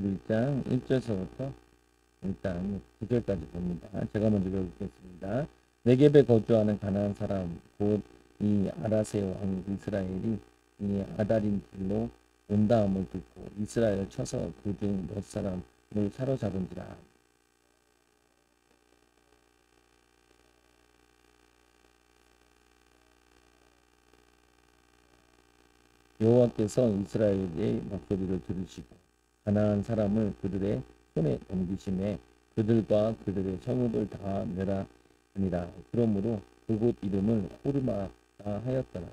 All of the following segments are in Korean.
1장 1절서부터 일단 9절까지 봅니다. 제가 먼저 읽겠습니다. 네겝에 거주하는 가나안 사람 곧 이 아라세 왕 이스라엘이 이 아다림 길로 온다함을 듣고 이스라엘을 쳐서 그중 몇 사람을 사로잡은지라. 여호와께서 이스라엘의 목소리를 들으시고 가나안 사람을 그들의 손에 넘기심에 그들과 그들의 성읍을 다 멸하니라. 그러므로 그곳 이름을 호르마다 하였더라.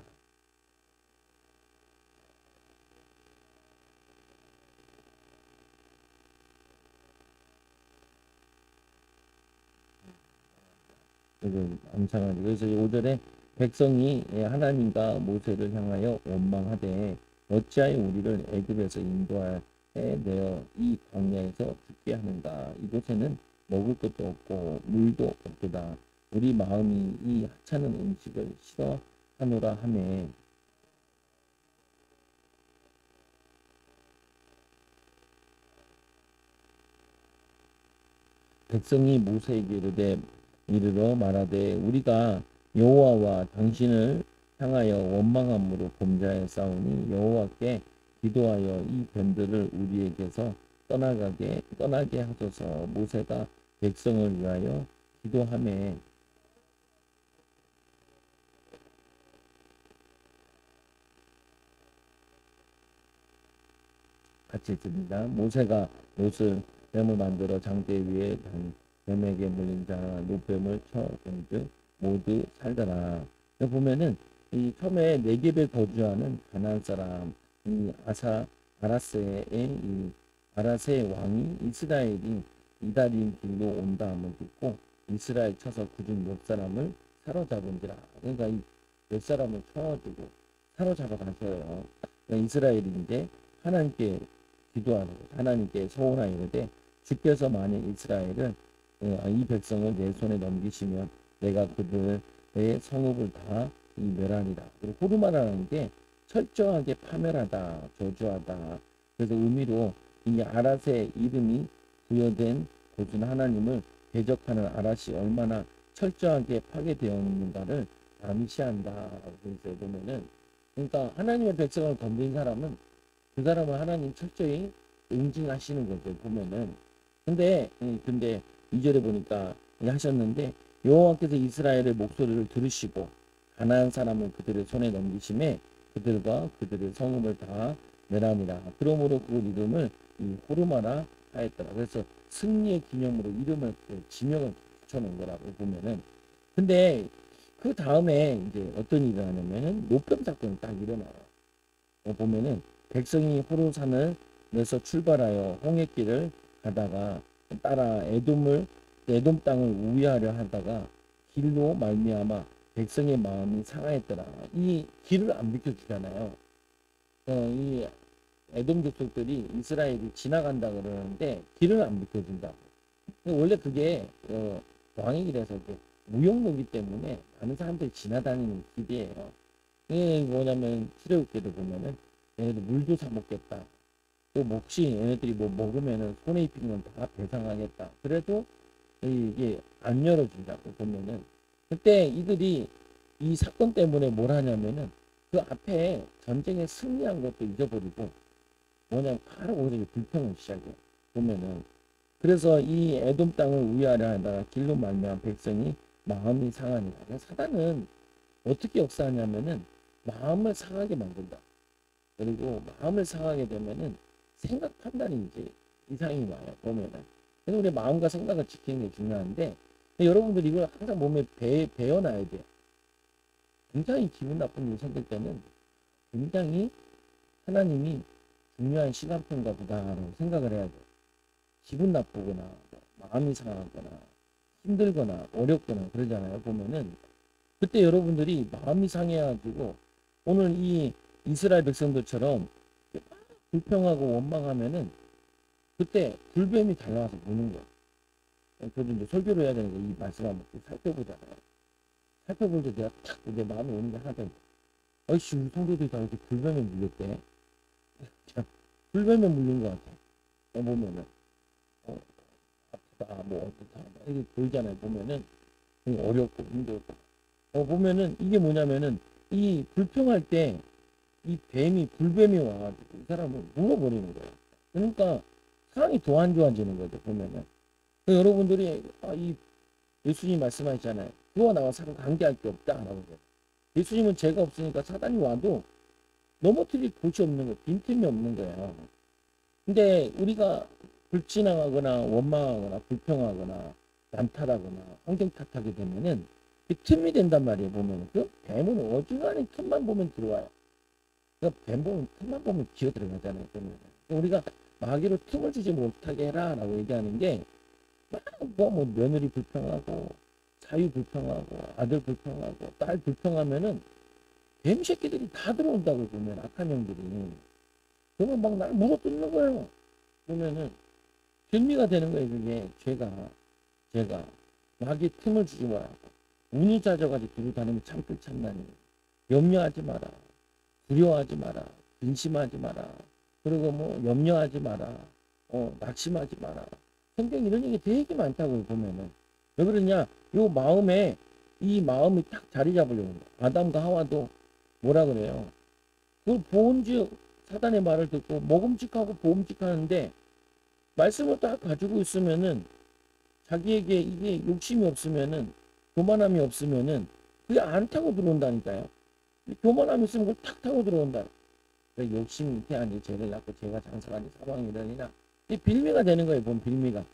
암상하니 그래서 5절에 백성이 하나님과 모세를 향하여 원망하되 어찌하여 우리를 애굽에서 인도하여 내어 이 광야에서 죽게 하는가. 이곳에는 먹을 것도 없고 물도 없도다. 우리 마음이 이 하찮은 음식을 싫어하노라 하매. 백성이 모세에게 이르러 말하되 우리가 여호와와 당신을 향하여 원망함으로 범죄하였사오니 여호와께 기도하여 이 변들을 우리에게서 떠나게 하소서. 모세가 백성을 위하여 기도하매. 같이 있습니다. 모세가 옷을 뱀을 만들어 장대 위에 뱀에게 물린 자 노뱀을 쳐본즉 모두 살더라. 보면은 이 처음에 네겝에 거주하는 가나안 사람 이 아라세의 이 아라세 왕이 이스라엘이 이다림 길로 온다 함을 듣고 이스라엘 쳐서 그중 몇 사람을 사로잡은지라. 그러니까 이 몇 사람을 쳐주고 사로잡아 가서요. 그러니까 이스라엘이 이제 하나님께 기도하는 것, 하나님께 소원하여 이르되 주께서 만일 이스라엘을 이 백성을 내 손에 넘기시면 내가 그들의 성읍을 다 멸하리라. 그리고 호르마라는 게 철저하게 파멸하다, 저주하다. 그래서 의미로 이 아랏의 이름이 부여된 곳은 하나님을 대적하는 아랏이 얼마나 철저하게 파괴되어 있는가를 암시한다. 그래서 보면은 그러니까 하나님의 백성을 건드린 사람은 그 사람은 하나님 철저히 응징하시는 거죠. 보면은 근데 2절에 보니까 하셨는데 여호와께서 이스라엘의 목소리를 들으시고 가나안 사람을 그들의 손에 넘기심에 그들과 그들의 성읍을 다 멸하니라. 그러므로 그 이름을 이 호르마라 하였더라. 그래서 승리의 기념으로 이름을 지명을 붙여놓은 거라고 보면은 근데 그 다음에 이제 어떤 일이 일어나냐면은 노병 사건이 딱 일어나요. 보면은 백성이 호로산을에서 출발하여 홍해길을 가다가 따라 에돔 땅을 우회하려 하다가 길로 말미암아 백성의 마음이 상하였더라. 이 길을 안 비켜주잖아요. 이 에돔 족속들이 이스라엘이 지나간다 그러는데 길을 안 비켜준다고. 원래 그게 왕의 길에서 무용로기 때문에 많은 사람들이 지나다니는 길이에요. 이게 뭐냐면 출애굽기를 보면은 얘네들 물도 사 먹겠다. 또 혹시 얘네들이 뭐 먹으면은 손에 입힌 건 다 배상하겠다. 그래도 이게 안 열어준다고 보면은 그때 이들이 이 사건 때문에 뭘 하냐면은 그 앞에 전쟁에 승리한 것도 잊어버리고 뭐냐면 바로 거기서 불평을 시작해 보면은 그래서 이 에돔 땅을 우회하려 하다가 길로 말미암아 백성이 마음이 상하니라. 사단은 어떻게 역사하냐면은 마음을 상하게 만든다. 그리고 마음을 상하게 되면은 생각 판단이 이제 이상이 와요. 보면은. 그래서 우리 마음과 생각을 지키는 게 중요한데 여러분들 이걸 항상 몸에 배워놔야 돼요. 굉장히 기분 나쁜 일이 생길 때는 굉장히 하나님이 중요한 시간표인가 보다라고 생각을 해야 돼요. 기분 나쁘거나 마음이 상하거나 힘들거나 어렵거나 그러잖아요. 보면은 그때 여러분들이 마음이 상해가지고 오늘 이 이스라엘 백성들처럼 불평하고 원망하면은 그때 불뱀이 달려와서 보는 거예요. 저도 이제 설교를 해야 되니까 이 말씀 한번 살펴보잖아요. 살펴볼 때 내가 탁 내 마음에 오는 게 하나가 있어요. 아이씨 우리 성도들이 다 이렇게 불뱀에 물렸대. 참 불뱀에 물린 것 같아. 보면은 어, 아프다 뭐 어떻다 뭐 이게 보이잖아요. 보면은 어렵고 힘들고 보면은 이게 뭐냐면은 이 불평할 때 이 뱀이 불뱀이 와가지고 이 사람을 물어버리는 거예요. 그러니까 상황이 더 안 좋아지는 거죠. 보면은 여러분들이 이 예수님 말씀하셨잖아요. 그와 나와 서로 관계할 게 없다라고 해요. 예수님은 죄가 없으니까 사단이 와도 넘어뜨릴 곳이 없는 거예요. 빈틈이 없는 거예요. 근데 우리가 불신앙하거나 원망하거나 불평하거나 남탓하거나 환경 탓하게 되면은 그 틈이 된단 말이에요. 보면 그 뱀은 어중간히 틈만 보면 들어와요. 그 뱀 보면 틈만 보면 기어 들어가잖아요. 그러면 우리가 마귀로 틈을 주지 못하게 해라라고 얘기하는 게 뭐 며느리 불평하고 사위 불평하고 아들 불평하고 딸 불평하면은 뱀 새끼들이 다 들어온다고 보면 악한 형들이 그러면 막 날 물어뜯는 거예요. 그러면은 빌미가 되는 거예요. 그게 죄가 마귀 틈을 주지 말라고 운이 잦아가지고 두루 다니면 참길 참나니 염려하지 마라 두려워하지 마라 근심하지 마라 그리고 뭐 염려하지 마라 낙심하지 마라 성경 이런 얘기 되게 많다고 보면은 왜 그러냐 요 마음에 이 마음이 딱 자리 잡으려고 아담과 하와도 뭐라 그래요 그걸 보은즉 사단의 말을 듣고 먹음직하고 보음직하는데 말씀을 딱 가지고 있으면은 자기에게 이게 욕심이 없으면은 교만함이 없으면은 그게 안 타고 들어온다니까요. 교만함이 있으면 그걸 탁 타고 들어온다. 욕심이 태하니 죄를 낳고 죄가 장사하니 사망이 일어나니라. 이 빌미가 되는 거예요. 본 빌미가.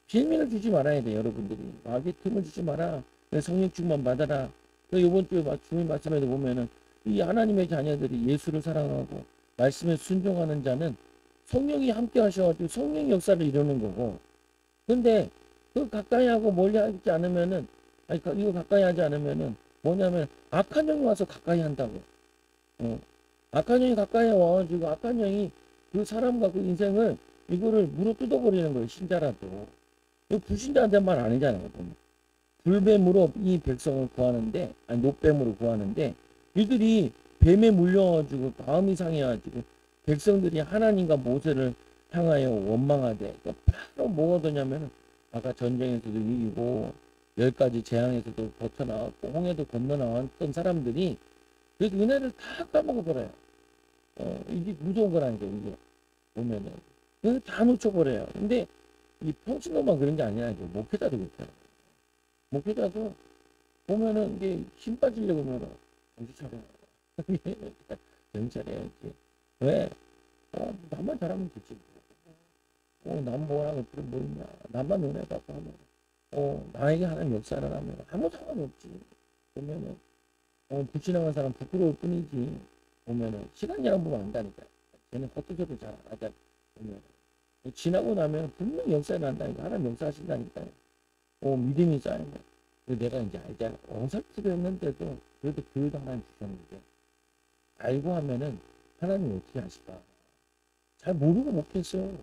빌미를 주지 말아야 돼 여러분들이. 마귀 틈을 주지 마라. 성령 충만 받아라. 이번 주에 주님 말씀에도 보면은 이 하나님의 자녀들이 예수를 사랑하고 말씀에 순종하는 자는 성령이 함께 하셔가지고 성령 역사를 이루는 거고 근데 그 가까이 하고 멀리 하지 않으면은 이거 가까이 하지 않으면은 뭐냐면 악한 영이 와서 가까이 한다고 악한 영이 가까이 와가지고 악한 영이 그 사람과 그 인생을 이거를 물어 뜯어버리는 거예요. 신자라도 이거 불신자한테 말 아니잖아요. 보면. 불뱀으로 이 백성을 구하는데 노뱀으로 구하는데 이들이 뱀에 물려가지고 마음이 상해가지고 백성들이 하나님과 모세를 향하여 원망하되 바로 뭐가 되냐면 아까 전쟁에서도 이기고 10가지 재앙에서도 버텨나왔고 홍해도 건너나왔던 사람들이 그 은혜를 다 까먹어버려요. 이게 무서운 거라니까 이게 보면은 다 놓쳐버려요. 근데 이 평신도만 그런 게 아니라 이제 목회자도 그렇잖아요. 목회자도 보면은 이게 힘 빠지려고 하면 정신 차려. 정신 차려야지. 왜? 나만 잘하면 되지. 난 뭐라고 그런 뭐 있냐. 나만 은혜 받고 하면 나에게 하나님 역사를 하면 아무 상관이 없지. 보면은 불신앙한 사람 부끄러울 뿐이지. 보면은 시간이랑 보면 안다니까. 쟤는 헛소리도 잘 안 하잖아. 보면 지나고 나면 분명히 역사를 한다니까. 하나님 역사하신다니까요. 믿음이 쌓이면. 내가 이제 알잖아. 어설프게 했는데도 그래도 교회도 하나님 주셨는데 알고 하면은 하나님 어떻게 하실까? 잘 모르고 목회했어요.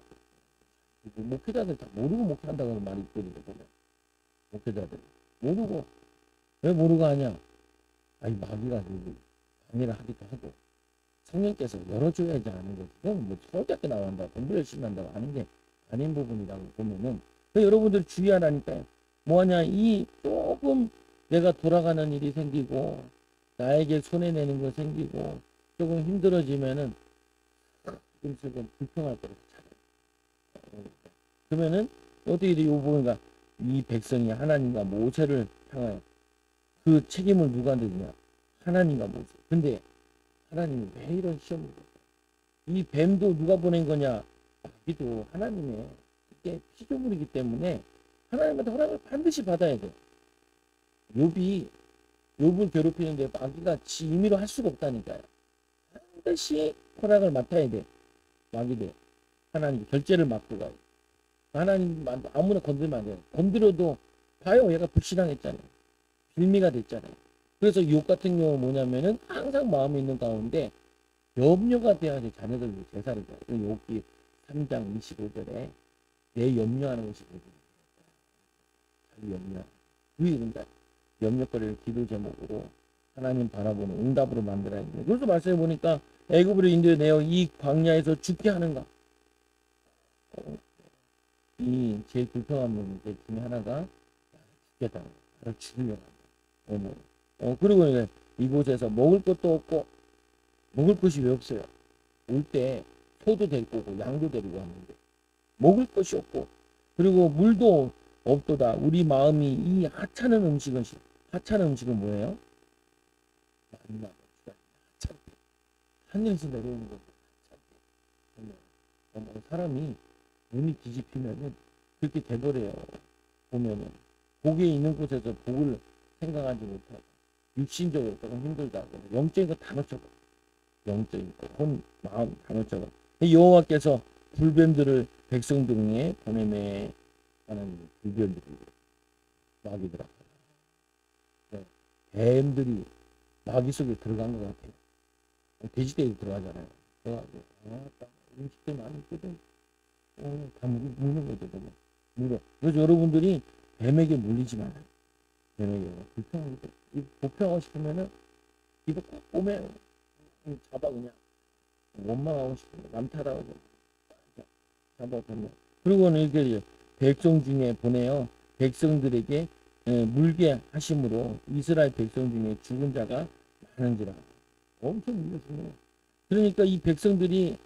목회자들 다 모르고 목회한다고 하는 말이 있거든요. 보면. 목회자들 모르고 왜 모르고 하냐? 마귀가 강의를 하기도 하고 성령께서 열어줘야지 아는 거지. 그럼 뭐 서울대학교 나온다, 공부 열심히 한다고 하는 게 아닌 부분이라고 보면은 여러분들 주의하라니까요. 뭐하냐? 이 조금 내가 돌아가는 일이 생기고 나에게 손해내는 거 생기고 조금 힘들어지면은 조금 불평할 거라고 찾아요. 그러면은 어떻게 돼? 요번가 이 백성이 하나님과 모세를 향하여 그 책임을 누가 되느냐? 하나님과 모세. 근데 하나님이 왜 이런 시험을 줬어요? 이 뱀도 누가 보낸 거냐? 마귀도 하나님의 이게 피조물이기 때문에 하나님한테 허락을 반드시 받아야 돼. 욥을 괴롭히는데 마귀가 지 임의로 할 수가 없다니까요. 반드시 허락을 맡아야 돼. 마귀도 하나님 결제를 맡고 가요. 하나님 아무나 건들면 안 돼요. 건드려도 봐요. 얘가 불신앙했잖아요. 빌미가 됐잖아요. 그래서 욥 같은 경우 뭐냐면은 항상 마음에 있는 가운데 염려가 돼야지 자녀들 위해 제사를 줘요. 욥기 3장 25절에 내 염려하는 것이 되거든요. 자기 염려. 그게 그런다. 염려거리를 기도 제목으로 하나님 바라보는 응답으로 만들어야 됩니다. 그래서 말씀해 보니까 애굽으로 인도내어 이 광야에서 죽게 하는가? 어, 이 제일 불평한 문제 중에 하나가 죽겠다. 나를 죽이려고 한다. 그리고 이제 이곳에서 먹을 것도 없고 먹을 것이 왜 없어요? 올 때 소도 데리고 오고 양도 데리고 왔는데 먹을 것이 없고 그리고 물도 없도다. 우리 마음이 이 하찮은 음식은 뭐예요? 만나 하찮게 하늘에서 내려오는 거죠. 하찮게 사람이 눈이 뒤집히면은 그렇게 돼버려요. 보면은 복에 있는 곳에서 복을 생각하지 못하고 육신적으로 조금 힘들다. 영적인 거 다 놓쳐버. 영적인 거, 혼, 마음 다 놓쳐버. 여호와께서 불뱀들을 백성들에게 보내매 하는 불뱀들이 마귀들아. 네. 뱀들이 마귀 속에 들어간 것 같아요. 돼지떼기 들어가잖아요. 그래가지고 음식들 많이 있거든. 다 물는 거죠. 물어. 그래서 여러분들이 뱀에게 물리지 말아요. 뱀에게 불평하고 불평하고 싶으면은 이거 꼭 꼬매요. 잡아 그냥 원망하고 싶으면 남 탓하고 잡아 보면 그리고는 이렇게 백성 중에 보내요. 백성들에게 물게 하심으로 이스라엘 백성 중에 죽은 자가 많은지라. 엄청 물렸어요. 그러니까 이 백성들이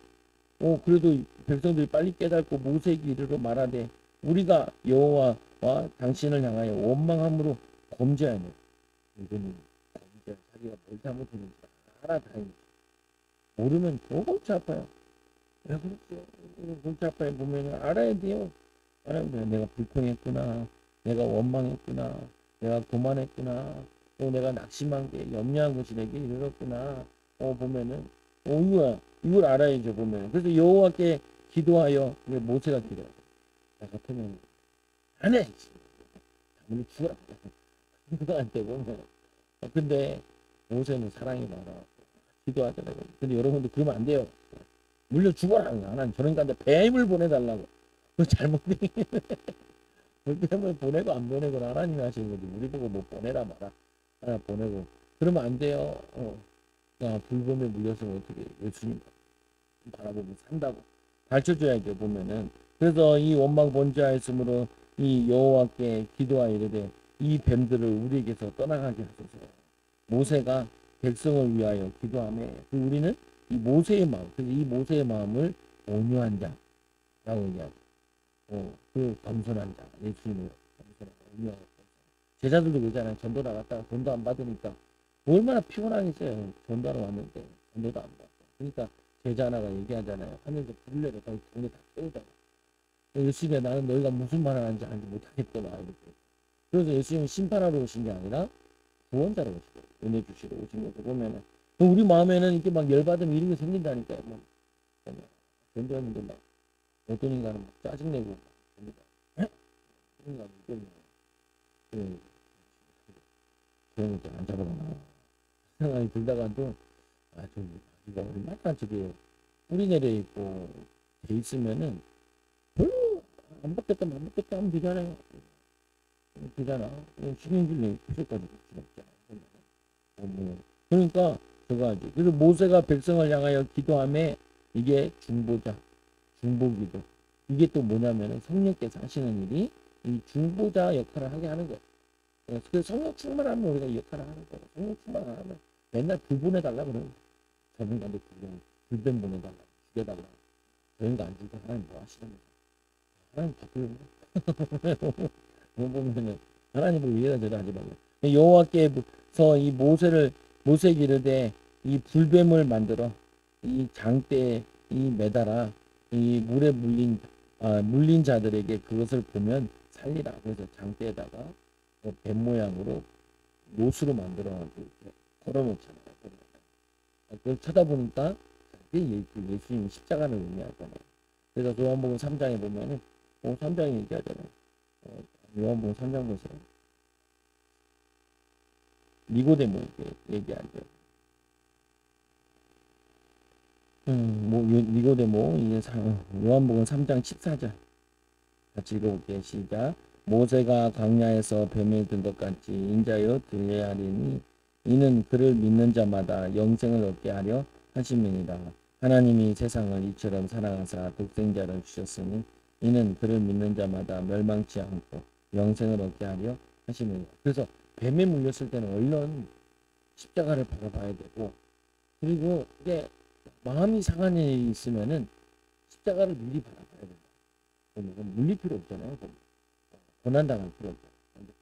그래도 백성들이 빨리 깨닫고 모세에게 이르러 말하되 우리가 여호와와 당신을 향하여 원망함으로 범죄하며 이거는 범죄 자기가 뭘 잘못했는지 알아다니지 모르면 더 골치 아파요. 왜 그렇죠? 골치 아파요. 보면 알아야 돼요. 알아야 돼요. 내가 불평했구나. 내가 원망했구나. 내가 교만했구나. 또 내가 낙심한 게 염려한 것이 내게 이르렀구나. 보면은 이걸 알아야죠. 보면 그래서 여호와께 기도하여 모세가 기도해요. 나 같으면 안 해. 아무리 죽어라. 그거한테 보면 근데 모세는 사랑이 많아. 기도하잖아요. 근데 여러분도 그러면 안 돼요. 물려 죽어라. 하나님 저런 가운데 뱀을 보내달라고. 그 잘못된 뱀을 보내고 안 보내고 하나님이 하시는 거지. 우리 보고 뭐 보내라 마라. 하나 보내고 그러면 안 돼요. 불범에 물렸으면 어떻게 예수님 바라보면 산다고 가르쳐줘야죠. 보면은 그래서 이 원망 번제하였으므로 이 여호와께 기도하여 이르되 이 뱀들을 우리에게서 떠나가게 하소서. 모세가 백성을 위하여 기도하며 우리는 이 모세의 마음, 그래서 이 모세의 마음을 온유한 자라고 얘기하죠. 그 겸손한 자, 예수님을 겸손한 온유한 제자들도 그러잖아요. 전도 나갔다가 돈도 안 받으니까 얼마나 피곤하겠어요. 전도하러 왔는데 전도도 안 받고. 그러니까 제자 하나가 얘기하잖아요. 하늘에서 불을 내려 거기 돈을 다 채우잖아. 예수님이 나는 너희가 무슨 말을 하는지 알지 못하겠더라. 이렇게. 그래서 예수님은 심판하러 오신 게 아니라 구원자로 오신 거예요. 은혜 주시러 오신 거죠. 보면은 우리 마음에는 이렇게 막 열받으면 이런 게 생긴다니까요. 막 전도하는데 막 어떤 인간은 막 짜증내고 됩니다. 인간 이게 저는 안 잡아가나 생각이 들다가도 이거 얼마나 저게 뿌리 내려 있고 돼 있으면은 별로 안 받겠다 하면 되잖아요. 되잖아. 신경질내 필요까지 없잖아. 그러니까 저거 하지. 그래서 모세가 백성을 향하여 기도하며 이게 중보기도. 이게 또 뭐냐면은 성령께서 하시는 일이 이 중보자 역할을 하게 하는 거예요. 그래서 성령 충만하면 우리가 이 역할을 하는 거예요. 성령 충만 안 하면 맨날 불 보내달라 그러는 저는 간데 불뱀 보내달라. 죽여달라. 저희가 안 죽고 하나님 뭐 하시는 거죠. 하나님 바꾸는 보면은 하나님을 위해서 저를 하지 말라. 여호와께서 이 모세에게 이르되 이 불뱀을 만들어 이 장대에 이 매달아 이 물에 물린 자들에게 그것을 보면 살리라. 그래서 장대에다가 뱀 모양으로 못으로 만들어 이렇게 걸어놓잖아요. 그걸 쳐다보니까 예수님이 십자가를 의미하잖아요. 그래서 요한복음 3장에 보면은 3장에 얘기하잖아요. 요한복음 3장 보세요. 니고데모 얘기하죠. 니고데모 요한복음 3장 14절 같이 읽어볼게요. 시작. 모세가 광야에서 뱀에 든 것 같이 인자여 들려야 하리니 이는 그를 믿는 자마다 영생을 얻게 하려 하심이니라. 하나님이 세상을 이처럼 사랑하사 독생자를 주셨으니 이는 그를 믿는 자마다 멸망치 않고 영생을 얻게 하려 하심이니라. 그래서 뱀에 물렸을 때는 얼른 십자가를 바라봐야 되고, 그리고 이게 마음이 상한 일이 있으면은 십자가를 미리 바라봐야 된다. 그러면 물릴 필요 없잖아요. 고난당할 필요 없잖아요.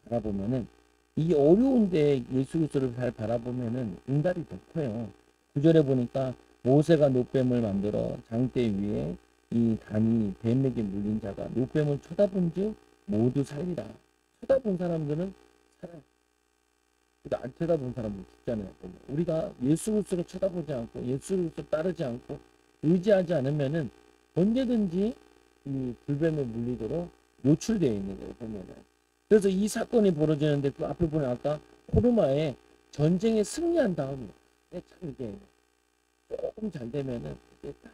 바라보면은 이 어려운데 예수 그리스도를 잘 바라보면은 응답이 더 커요. 구절에 보니까 모세가 노뱀을 만들어 장대 위에 이 단이 뱀에게 물린 자가 노뱀을 쳐다본즉 모두 살리라. 쳐다본 사람들은 살아요. 근데 안 쳐다본 사람은 죽잖아요. 우리가 예수 그리스도를 쳐다보지 않고 예수 그리스도 따르지 않고 의지하지 않으면은 언제든지 이 불뱀에 물리도록 노출되어 있는 거예요. 보면은. 그래서 이 사건이 벌어지는데 그 앞에 보면 아까 포르마에 전쟁에 승리한 다음에 참 이게 조금 잘 되면은 이게 딱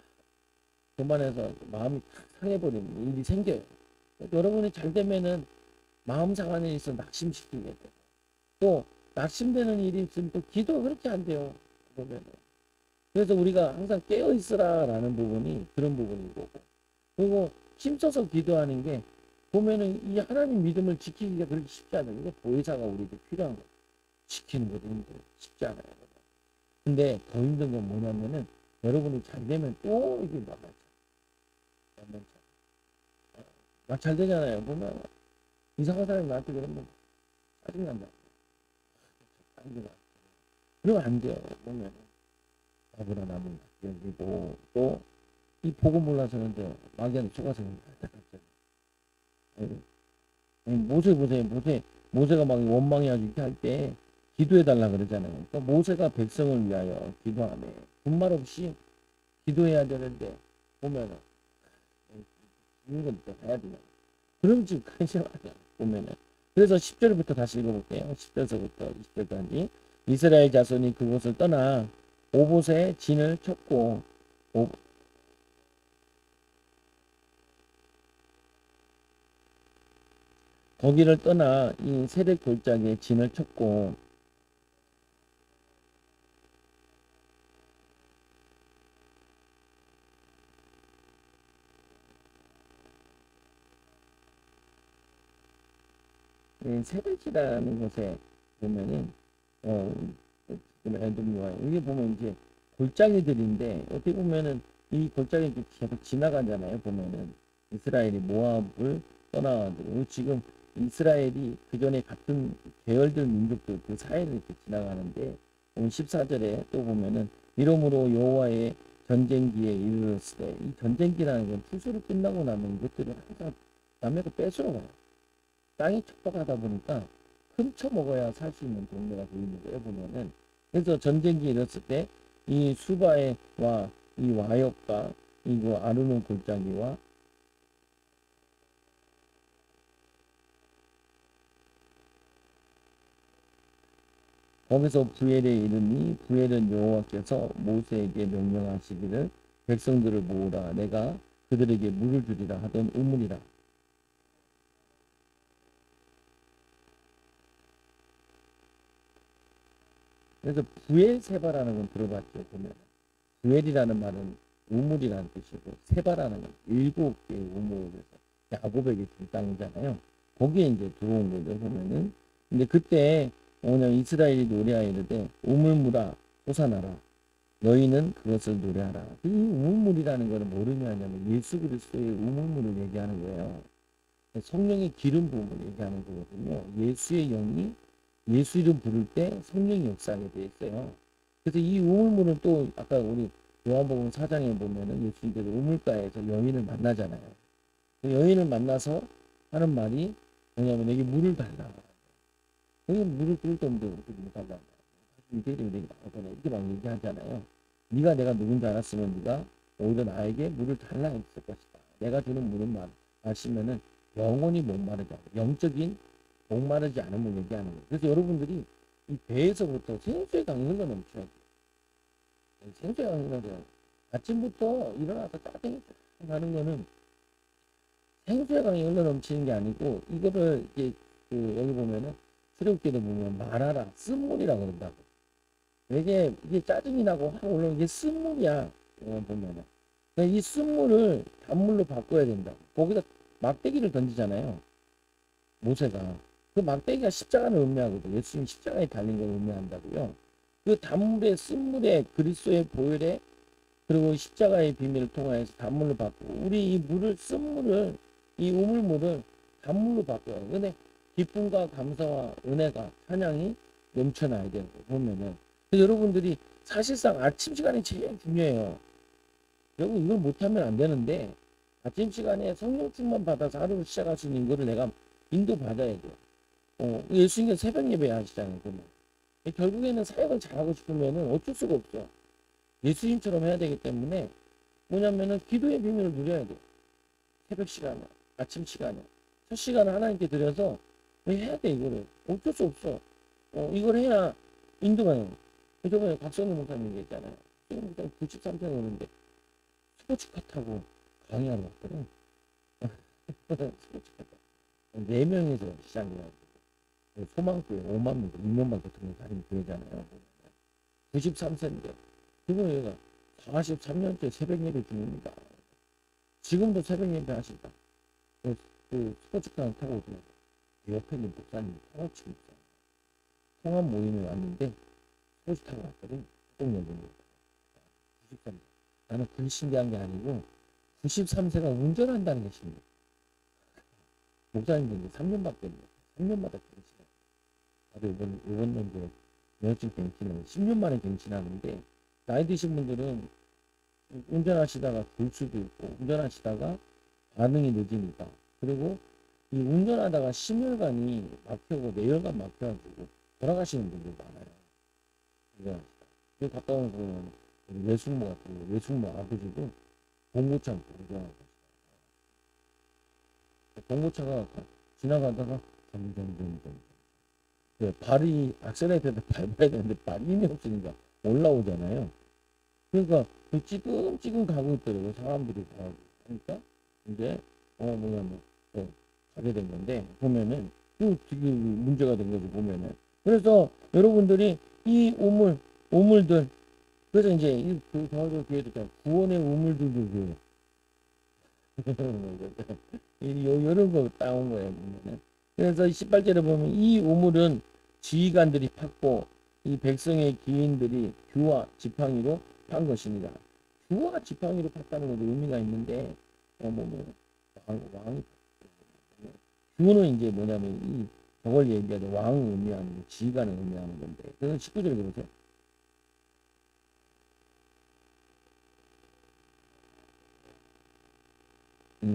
교만해서 마음이 탁 상해버리는 일이 생겨요. 여러분이 잘 되면은 마음 상하는 일이 있어 낙심시키게 돼요. 또 낙심되는 일이 있으면 또 기도가 그렇게 안 돼요. 보면은. 그래서 우리가 항상 깨어 있으라라는 부분이 그런 부분인 거고. 그리고 힘써서 기도하는 게 보면은 이 하나님 믿음을 지키기가 그렇게 쉽지 않아요. 이게 보혜사가 우리에게 필요한 거예요. 지키는 것도 힘들어요. 쉽지 않아요. 근데 더 힘든 건 뭐냐면은 여러분이 잘 되면 또 이게 막 잘 되잖아요. 보면 이상한 사람이 나한테 그러면 짜증난다. 그러면 안 돼요. 보면 나보다 남은 여기고 또 이 복음 몰라서는 이제 마귀한테 속아서 모세 보세요. 모세가 막 원망해가지고 이렇게 할 때 기도해달라 그러잖아요. 그러니까 모세가 백성을 위하여 기도하며 분말 없이 기도해야 되는데 보면은 이건 또 해야 되냐. 그럼 지금 관심 아니야. 보면은. 그래서 10절부터 다시 읽어볼게요. 10절서부터 20절까지. 이스라엘 자손이 그곳을 떠나 오봇에 진을 쳤고 거기를 떠나 이 세렉 골짜기에 진을 쳤고 세벳이라는 곳에 보면은 에돔과 여기 보면 이제 골짜기들인데 어떻게 보면은 이 골짜기 계속 지나가잖아요. 보면은 이스라엘이 모압을 떠나가지고 지금 이스라엘이 그 전에 같은 계열들 민족들 그 사이를 이렇게 지나가는데 오늘 14절에 또 보면은 이러므로 여호와의 전쟁기에 이르렀을 때 이 전쟁기라는 건 투수를 끝나고 나면 이것들을 항상 남의 거 뺏으러 가요. 땅이 척박하다 보니까 훔쳐 먹어야 살 수 있는 동네가 되어 있는 거예요. 보면은 그래서 전쟁기에 이르렀을 때 이 수바에와 이 와역과 이거 아르논 골짜기와 거기서 부엘에 이르니 부엘은 여호와께서 모세에게 명령하시기를 백성들을 모으라 내가 그들에게 물을 주리라 하던 우물이라. 그래서 부엘세바라는 건 들어봤죠. 보면 부엘이라는 말은 우물이라는 뜻이고 세바라는 건 7개의 우물에서 야곱에게 준 땅이잖아요. 거기에 이제 들어온 거죠. 보면은 근데 그때 뭐냐면 이스라엘이 노래하여 이르되 우물물아 솟아나라 너희는 그것을 노래하라. 이 우물물이라는 것은 뭐를 의미하냐면 예수 그리스도의 우물물을 얘기하는 거예요. 성령의 기름 부음을 얘기하는 거거든요. 예수의 영이 예수 이름 부를 때 성령이 역사하게 돼 있어요. 그래서 이 우물물은 또 아까 우리 요한복음 4장에 보면은 예수님께서 우물가에서 여인을 만나잖아요. 그 여인을 만나서 하는 말이 뭐냐면 내게 물을 달라. 여기 물을 끓일 때 물을 달라. 이들이 이렇게 막 얘기하잖아요. 네가 내가 누군지 알았으면 네가 오히려 나에게 물을 달라 했을 것이다. 내가 주는 물은 마시면은 영원히 목마르지 않아. 영적인 목마르지 않음을 얘기하는 거예요. 그래서 여러분들이 이 배에서부터 생수의 강이 흘러넘쳐야 돼요. 생수의 강이 흘러요. 아침부터 일어나서 짜증이 쫙 나는 거는 생수의 강이 흘러넘치는 게 아니고 이거를 이제 여기 보면은 출애굽기도 보면 말하라 쓴물이라 그런다고. 이게 짜증이 나고 확 올라오는 게 쓴물이야. 보면은. 그러니까 이 쓴물을 단물로 바꿔야 된다. 거기다 막대기를 던지잖아요. 모세가. 그 막대기가 십자가를 의미하거든요. 예수님 십자가에 달린 걸 의미한다고요. 그 단물의 쓴물에 그리스도의 보혈에 그리고 십자가의 비밀을 통하여서 단물로 바꾸고 우리 이 물을 쓴물을 이 우물물을 단물로 바꿔요. 근데 기쁨과 감사와 은혜가 찬양이 넘쳐나야 되는 거 보면은 여러분들이 사실상 아침 시간이 제일 중요해요. 여러분 이걸 못하면 안 되는데 아침 시간에 성령 충만 받아서 하루를 시작할 수 있는 거를 내가 인도 받아야 돼요. 예수님께서 새벽 예배 하시잖아요. 그러면. 결국에는 사역을 잘하고 싶으면 어쩔 수가 없어. 예수님처럼 해야 되기 때문에 뭐냐면은 기도의 비밀을 누려야 돼요. 새벽 시간에, 아침 시간에, 첫 시간을 하나님께 드려서 해야 돼 이거를. 어쩔 수 없어. 이걸 해야 인도가 돼요. 저번에 박성희 목사님 얘기했잖아요. 박성희 목사님 93세 오는데 스포츠카 타고 강의하러 왔거든. 스포츠카 타고. 4명에서 시작해가지고 소망교회 5만 명, 2년만 교통에 다니는 교회잖아요. 93세인데 그거 얘가 43년째 새벽 예배 중입니다. 지금도 새벽 예배 하신다. 그 스포츠카 타고 오더라고. 옆에 있는 목사님, 통화치 목사. 통합 모임에 왔는데 스포츠 타고 왔거든. 학동여고입니다. 93세. 나는 그게 신기한 게 아니고 93세가 운전한다는 게 신기해. 목사님도 이제 3년밖에 없네. 3년마다 갱신해. 나도 이번 연도에 면허증 갱신하는 10년 만에 갱신하는데 나이 드신 분들은 운전하시다가 굴 수도 있고 운전하시다가 반응이 늦으니까 그리고 이 운전하다가 심혈관이 막혀고 뇌혈관 막혀가지고 돌아가시는 분들 많아요. 운전하시다. 그 가까운 보면 외숙모 같은 거 외숙모 아버지도 봉고차 운전하고 봉고차가 지나가다가 점점점점 발이 악셀레이터에다 밟아야 되는데 발이 힘이 없으니까 올라오잖아요. 그러니까 찌끔찌끔 가고 있더라고요. 사람들이 다 하니까 이제 뭐냐면 가게 된 건데 보면은 또 되게 문제가 된 거죠. 보면은 그래서 여러분들이 이 우물들 그래서 이제 그 뒤에도 구원의 우물들도 이런 거 따온 거예요. 보면은. 그래서 18절에 보면 이 우물은 지휘관들이 팠고 이 백성의 기인들이 규와 지팡이로 판 것입니다. 규와 지팡이로 팠다는 것도 의미가 있는데 왕이 규는 이제 뭐냐면 이 저걸 얘기하는 왕을 의미하는 지휘관을 의미하는 건데 그래서 19절에 보세요.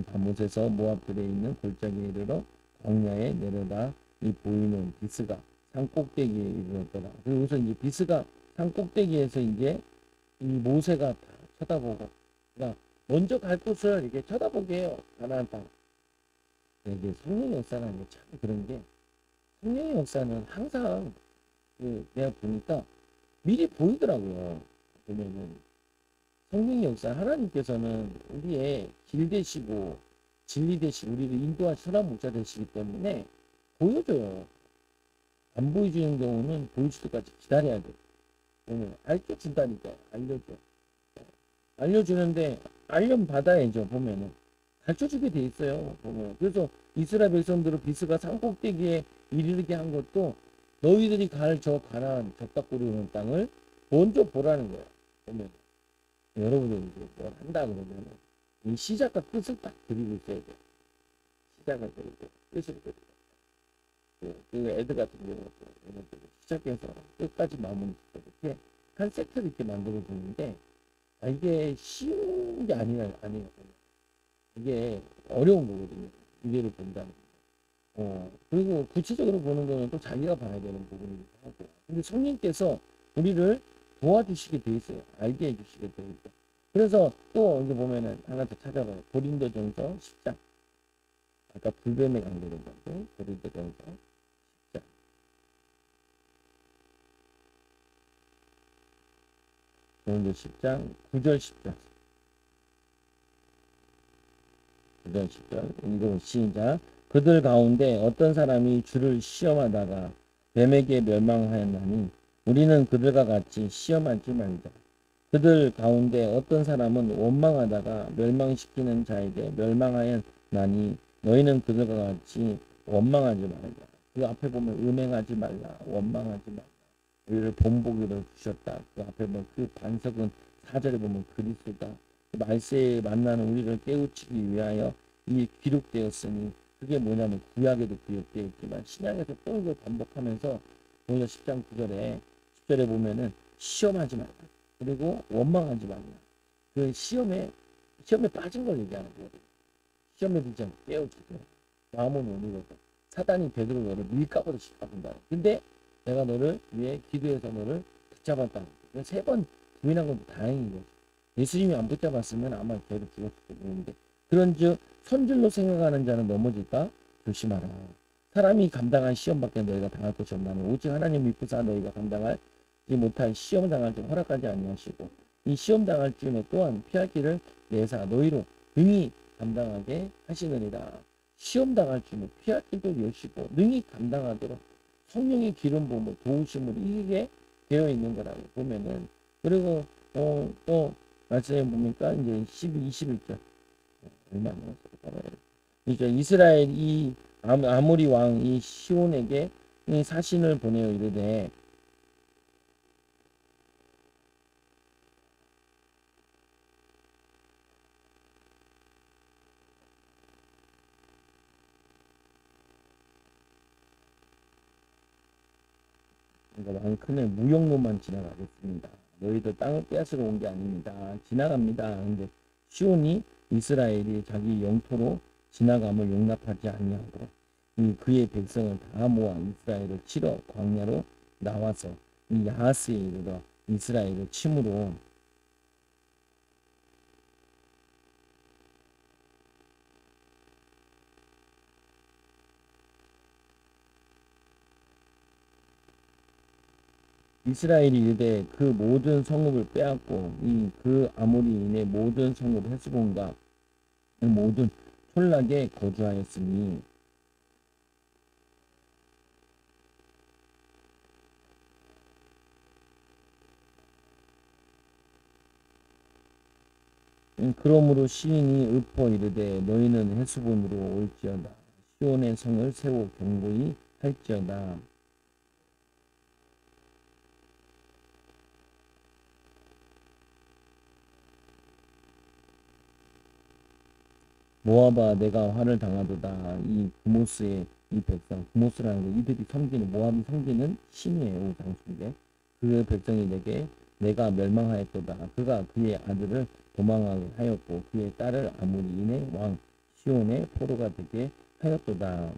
밤못에서 모압들에 있는 골짜기에 이르러 광야에 내려다 이 보이는 비스가 산 꼭대기에 이르렀더라. 그래서 이제 비스가 산 꼭대기에서 이제 이 모세가 다 쳐다보고 그러니까 먼저 갈 곳을 이렇게 쳐다보게 해요. 가나안 땅. 이게 성령의 역사라는 게 참 그런 게 성령의 역사는 항상 내가 보니까 미리 보이더라고요. 보면은 성령의 역사 하나님께서는 우리의 길 되시고 진리 되시고 우리를 인도하시 선한 목자 되시기 때문에 보여줘요. 안 보여주는 경우는 보여줄 때까지 기다려야 돼. 알려준다니까 알려줘. 알려주는데 알림 받아야죠. 보면은 가르쳐주게 돼 있어요. 보면 그래서 이스라엘 백성들을 비스가 산꼭대기에 이르게 한 것도 너희들이 갈 저 가나안 적답고르는 땅을 먼저 보라는 거야. 보면 여러분들 이제 뭘 한다 그러면 이 시작과 끝을 딱 그리고 있어야 돼. 시작을 그리고 끝을 그리고. 그 애들 같은 경우도 시작해서 끝까지 마무리 이렇게 한 세트를 이렇게 만들어 주는데 이게 쉬운 게 아니에요. 이게 어려운 거거든요. 미래를 본다는 거. 그리고 구체적으로 보는 거는 또 자기가 봐야 되는 부분이기도 하고. 근데 성령께서 우리를 도와주시게 돼 있어요. 알게 해주시게 돼 있고. 그래서 또 이제 보면은 하나 더 찾아봐요. 고린도전서 10장. 아까 불뱀에 강조된 건데 고린도전서 10장. 고린도 10장 9절 10절. 9절 10절. 이거 시작. 그들 가운데 어떤 사람이 주를 시험하다가 뱀에게 멸망하였나니 우리는 그들과 같이 시험하지 말자. 그들 가운데 어떤 사람은 원망하다가 멸망시키는 자에게 멸망하여 나니 너희는 그들과 같이 원망하지 말라. 그 앞에 보면 음행하지 말라. 원망하지 말라. 우리를 본보기를 주셨다. 그 앞에 보면 그 반석은 4절에 보면 그리스도다. 말세에 만나는 우리를 깨우치기 위하여 이 기록되었으니 그게 뭐냐면 구약에도 기록되어 있지만 신약에서 또 이걸 반복하면서 오늘 10장 9절에 10절에 보면은 시험하지 말라. 그리고 원망하지 말라. 그 시험에 빠진 걸 얘기하는 거거든요. 시험에 들지 않고 깨우치세요. 마음은 오르거든. 사단이 베드로 너를 밀가보다 씹어본다. 근데 내가 너를 위해 기도해서 너를 붙잡았다. 3번 부인한 건 다행인 거죠. 예수님이 안 붙잡았으면 아마 걔도 죽었을 텐데. 그런즉 선줄로 생각하는 자는 넘어질까 조심하라. 사람이 감당한 시험밖에 너희가 당할 것이 없나니 오직 하나님 믿고사 너희가 감당하지 못할 시험 당할 줄 허락하지 아니하시고 이 시험 당할 쯤에 또한 피할 길을 내사 너희로 능히 감당하게 하시느니라. 시험 당할 쯤에 피할 길도 여시고 능히 감당하도록 성령의 기름 부음을 도우심을 이기게 되어 있는 거라고 보면은 그리고 또 말씀해 보니까 이제 12, 21절 얼마 안 남았어요. 이제 이스라엘 이 아모리 왕 이 시온에게 이 사신을 보내어 이르되 그러니까 왕큰을 무역로만 지나가겠습니다. 너희들 땅을 빼앗으러 온 게 아닙니다. 지나갑니다. 근데 시온이 이스라엘이 자기 영토로 지나감을 용납하지 아니하고 그의 백성을 다 모아 이스라엘을 치러 광야로 나와서 이 야하스에 이르러 이스라엘을 침으로 이스라엘이 이르되 그 모든 성읍을 빼앗고 그 아모리인의 모든 성읍 헤스본과 모든 촌락에 거주하였으니 그러므로 시인이 읊어 이르되 너희는 헤스본으로 올지어다 시온의 성을 세워 견고히 할지어다. 모압아 내가 화를 당하도다. 이 그모스의 이 백성 그모스라는 거 이들이 섬기는 모압이 섬기는 신이에요. 장수인데 그 백성이 내가 멸망하였도다. 그가 그의 아들을 도망하게 하였고 그의 딸을 아모리인의 왕 시온의 포로가 되게 하였도다.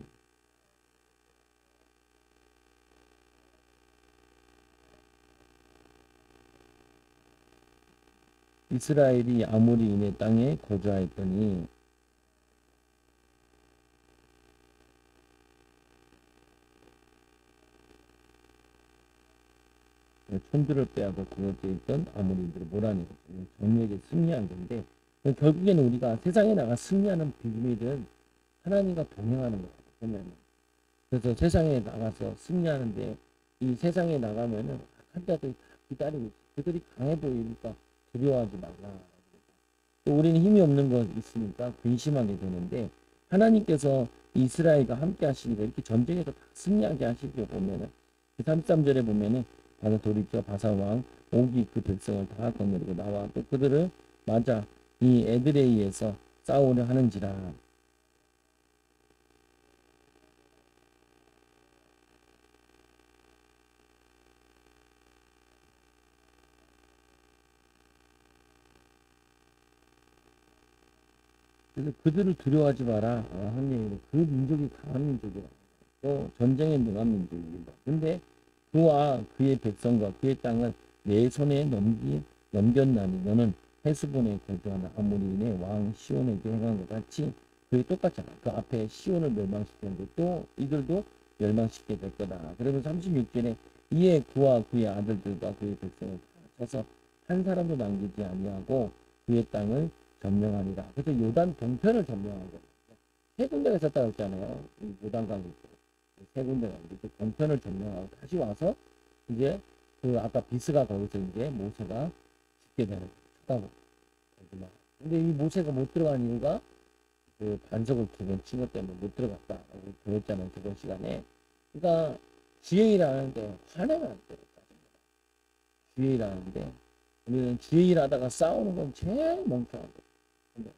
이스라엘이 아모리인의 땅에 거주하였더니 촌들을 빼앗고 그것에 있던 아모리인들을 몰아내고 정리에게 승리한 건데 결국에는 우리가 세상에 나가 승리하는 비밀은 하나님과 동행하는 거예요. 보면 그래서 세상에 나가서 승리하는데 이 세상에 나가면은 한 자들이 다 기다리고 있어. 그들이 강해 보이니까 두려워하지 말라. 또 우리는 힘이 없는 것 있으니까 근심하게 되는데 하나님께서 이스라엘과 함께 하시니까 이렇게 전쟁에서 다 승리하게 하시죠. 보면은 33절에 보면은 바로 도리켜 바사왕 오기 그 백성을 다 거느리고 나와 또 그들을 맞아 이 에드레이에서 싸우려 하는지라. 그래서 그들을 두려워하지 마라. 하나님 그 민족이 강한 민족이라. 또 전쟁에 능한 민족입니다. 근데 그와 그의 백성과 그의 땅은 내 손에 넘겼나니 너는 헤스본에 거주하는 아모리인의 왕 시온에게 행한 것 같이 그게 똑같잖아. 그 앞에 시온을 멸망시켰는데 또 이들도 멸망시키게 될 거다. 그러면 36절에 이에 그와 그의 아들들과 그의 백성을 다 쳐서 한 사람도 남기지 아니하고 그의 땅을 점령하리라. 그래서 요단 동편을 점령한 거예요. 세 군데가 있었다고 했잖아요. 요단강 세 군데가 이렇게 동편을 점령하고 다시 와서 이제 그 아까 비스가 거기서 이제 모세가 듣게 되는 거예요. 쳐다보고. 근데 이 모세가 못 들어간 이유가 그 반석을 두 번 친 것 때문에 못 들어갔다라고 배웠잖아요. 저번 시간에. 그러니까 주의라는데 화내면 안 돼요. 주의라는데 우리는 주의를 하다가 싸우는 건 제일 멍청한 거예요.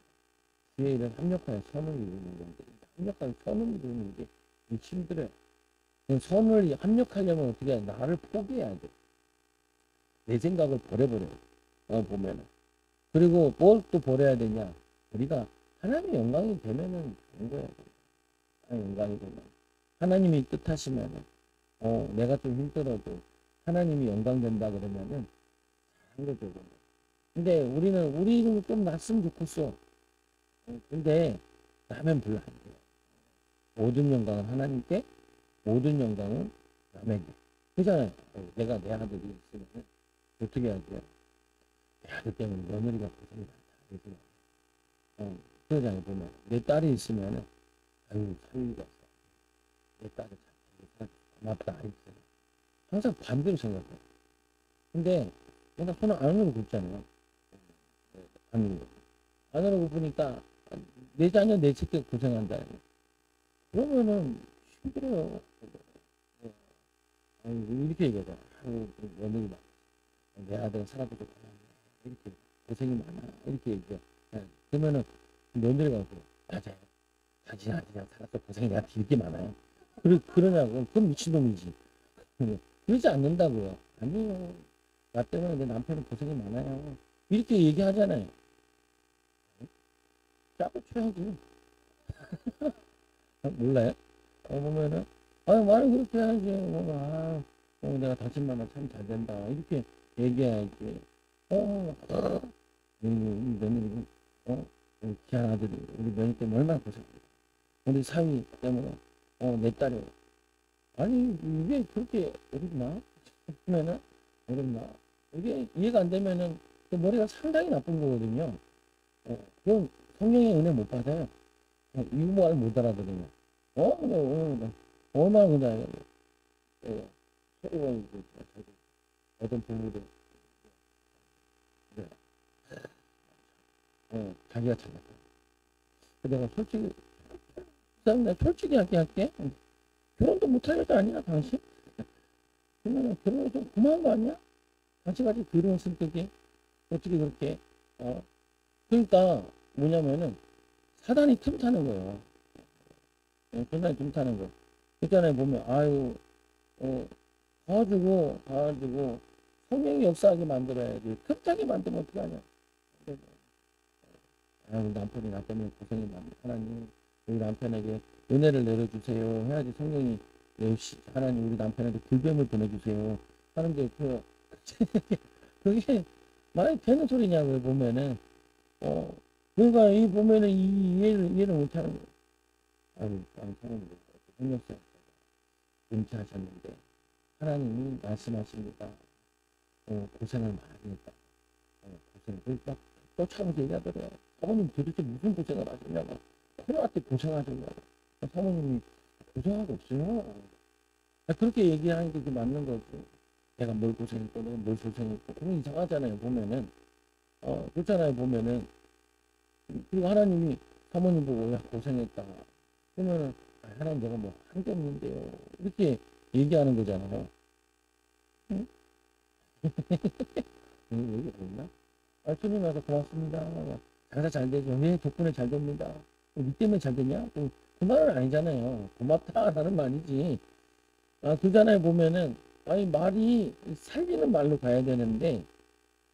주의를 합력하여 선을 이루는 건데 합력하여 선을 이루는 게 힘들어요. 선을 합력하려면 어떻게 해야 돼? 나를 포기해야 돼. 내 생각을 버려버려요. 보면은. 그리고 뭘 또 버려야 되냐? 우리가 하나님의 영광이 되면은 된 거예요. 하나님의 영광이 되면. 하나님이 뜻하시면은, 내가 좀 힘들어도 하나님이 영광 된다 그러면은 잘한 거죠. 근데 우리는 좀 났으면 좋겠어. 근데 나면 별로 안 돼요. 모든 영광은 하나님께, 모든 영광은 남에게. 그잖아요. 내가 내 아들이 있으면 어떻게 해야 돼요? 내 아들 때문에 며느리가 고생이 많다. 그러잖아요. 보면 내 딸이 있으면 아유 사위가 있어. 내 딸을 잘 고맙다. 이렇게 항상 반대로 생각해요. 근데 내가 손을 안으로 굽잖아요. 안으로 굽으니까 내 자녀 내 새끼가 고생한다. 그러면은 힘들어요. 이렇게 얘기하잖아. 며느리가 내 아들 살아보고 이렇게 고생이 많아. 이렇게 얘기해. 그러면은 며느리가 맞아요. 당신 아들이랑 살아서 고생이 내한테 이렇게 많아요. 그러냐고. 그럼 미친놈이지. 그러지 않는다고요. 아니요. 나 때문에 내 남편은 고생이 많아요. 이렇게 얘기하잖아요. 짜고 쳐야지. 몰라요? 보면은, 말을 그렇게 해야지. 내가 당신 만나 참 잘 된다. 이렇게 얘기해야지. 며느리, 귀한 아들이, 우리 며느리 때문에 얼마나 고생했어. 우리 사위 때문에, 내 딸이. 아니, 이게 그렇게 어렵나? 싶으면은, 어렵나? 이게 이해가 안 되면은, 그 머리가 상당히 나쁜 거거든요. 그럼 성령의 은혜 못 받아요. 이거 말 못 알아들으면. 얼마나 그냥, 서로 어떤 부모들, 자기가 잘났다. 내가 솔직히 할게. 결혼도 못할 여자 아니야, 당신? 그러면 결혼이 좀 그만한 거 아니야? 같이 그런 성격이 어떻게 그렇게, 그러니까 뭐냐면은 사단이 틈타는 거예요. 사단이 틈타는 거. 있잖아요, 보면, 가지고 성령이 역사하게 만들어야지. 틈타게 만들면 어떻게 하냐. 우리 남편이 나 때문에 고생이 많네. 하나님, 우리 남편에게 은혜를 내려주세요. 해야지 성령이, 하나님, 우리 남편에게 불뱀을 보내주세요. 하는데, 그게 말이 되는 소리냐고요, 보면은. 그러니까, 보면은, 이해를 못하는 거예요. 사람들, 성령쌤, 은퇴하셨는데, 하나님이 말씀하십니다. 고생을 많이 했다. 고생을 막 쫓아오면서 얘기하더래요. 사모님 도대체 무슨 고생을 하셨냐고. 코로나때 고생하셨냐고. 사모님이 고생하고 없어요. 그렇게 얘기하는 게 맞는 거지. 내가 뭘 고생했고, 내가 뭘 고생했고. 그건 이상하잖아요, 보면은. 그렇잖아요, 보면은. 그리고 하나님이 사모님 보고, 야, 고생했다. 그러면은, 하나님 내가 뭐 한 게 없는데요. 이렇게 얘기하는 거잖아요. 응? 여기 없나? 주님 와서 고맙습니다. 장사 잘 되죠. 왜 덕분에 잘 됩니다. 니 때문에 잘 되냐? 그 말은 아니잖아요. 고맙다라는 말이지. 그잖아요. 보면은 말이 살리는 말로 가야 되는데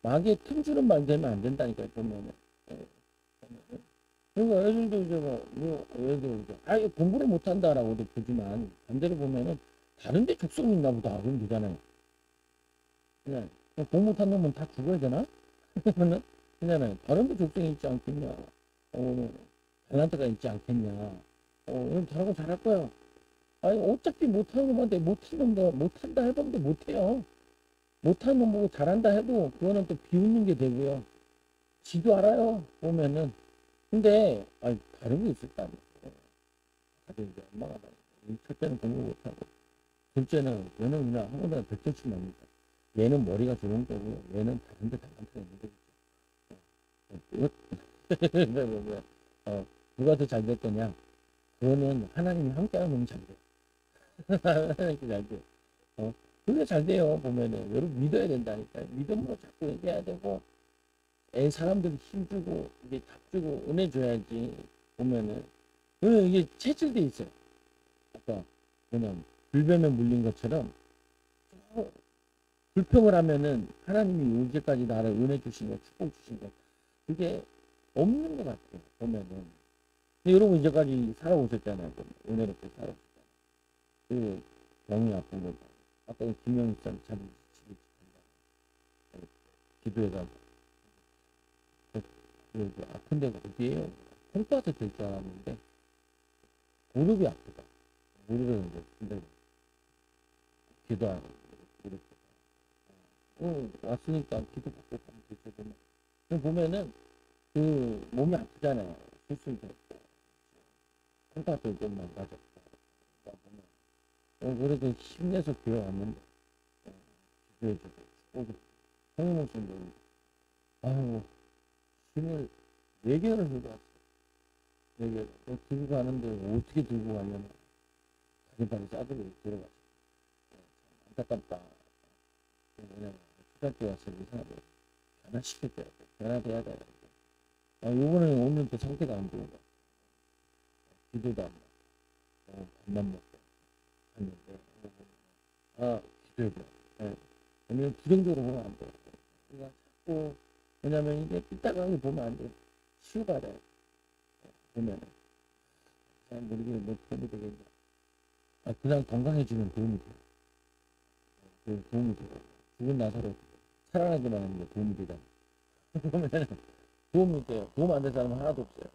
막에 틈주는 말 되면 안 된다니까요. 보면은. 그러니까 애들도 예를 들어 공부를 못한다라고도 보지만 반대로 보면은 다른데 족성이 있나 보다. 그럼 되잖아요. 그냥 공부 못한 놈은 다 죽어야 되나? 그러면은 그잖아요. 다른 데 족성이 있지 않겠냐. 탤런트가 있지 않겠냐. 이건 잘하고 잘할 거야. 어차피 못하는 놈한테 못한다 해보는데 못해요. 못하는 놈 보고 잘한다 해도 그거는 또 비웃는 게 되고요. 지도 알아요. 보면은. 근데 다른 게 있을 거 아니에요. 다들 이제 첫째는 공부 못하고 둘째는 연애이나 학원에 100점씩 납니다. 얘는 머리가 좋은 거고 얘는 다른 데 달란트가 있는 거죠. 누가 더 잘 됐더냐? 그거는 하나님이 함께하면 너무 잘 돼요. 하나님께 잘 돼요. 그게 잘 돼요. 보면은 여러분 믿어야 된다니까요. 믿음으로 자꾸 얘기해야 되고 사람들이 힘주고 이게 답주고 은혜 줘야지. 보면은 이게 체질돼 있어요. 아까 그냥 불뱀에 물린 것처럼 불평을 하면은 하나님이 이제까지 나를 은혜 주신 거, 축복 주신 거, 그게 없는 것 같아요. 보면은. 근데 여러분 이제까지 살아오셨잖아요. 은혜롭게 살아오셨잖아요. 그 병이 아픈 거. 아까 김영희 쌤 참 기도해가지고 아픈 데가 어디예요? 손바닥 될 줄 알았는데 무릎이 아프다. 무릎에 이제 근데 기도하고 왔으니까 기도 받고 가면 되죠. 보면은 그 몸이 아프잖아요. 수술도 했고 손바닥도 좀 망가졌고 그래도 힘내서 교회 왔는데 기도해주고 축복을 성인 오신도 아유 힘을 4개월을 들고 왔어. 4개월 들고 가는데 어떻게 들고 가냐면 가슴발이 싸들고 들어가죠. 안타깝다. 왜냐면 초등학교 와서 이상하게 변화시켜줘야 돼. 변화돼야 돼. 요번에 오늘 또 상태가 안 좋은 거야. 기도도 안 하고 밥만 먹고 갔는데 기도해줘. 왜냐면 부정적으로 보면 안 돼. 그러니까 자꾸 왜냐면 이게 삐딱하게 보면 안 돼. 치유받아야 돼. 보면은 잘 모르게 뭐 도움이 되겠냐. 그냥 건강해지면 도움이 돼요. 도움이 돼요. 죽은 나사로 살아나기만 하는 게 도움이 되잖아. 보면은 도움이 돼요. 도움 안 된 사람은 하나도 없어요.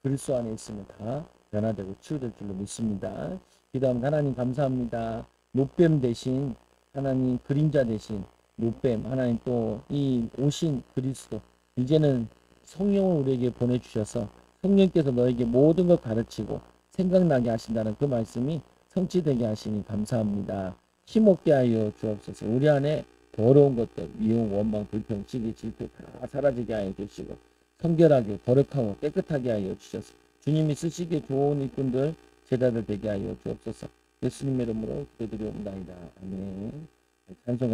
그리스도 안에 있으면 다 변화되고 치유될 줄로 믿습니다. 기도하면 하나님 감사합니다. 노뱀 대신 하나님 그림자 대신 노뱀 하나님 또 이 오신 그리스도 이제는 성령을 우리에게 보내주셔서 성령께서 너에게 모든 걸 가르치고 생각나게 하신다는 그 말씀이 성취되게 하시니 감사합니다. 힘없게 하여 주옵소서. 우리 안에 더러운 것들 미움 원망 불평 시기 질투 다 사라지게 하여 주시고 성결하게 거룩하고 깨끗하게 하여 주셔서 주님이 쓰시기에 좋은 일꾼들 제자들 되게 하여 주옵소서. 예수님의 이름으로 기도드리옵나이다. 아멘. 찬송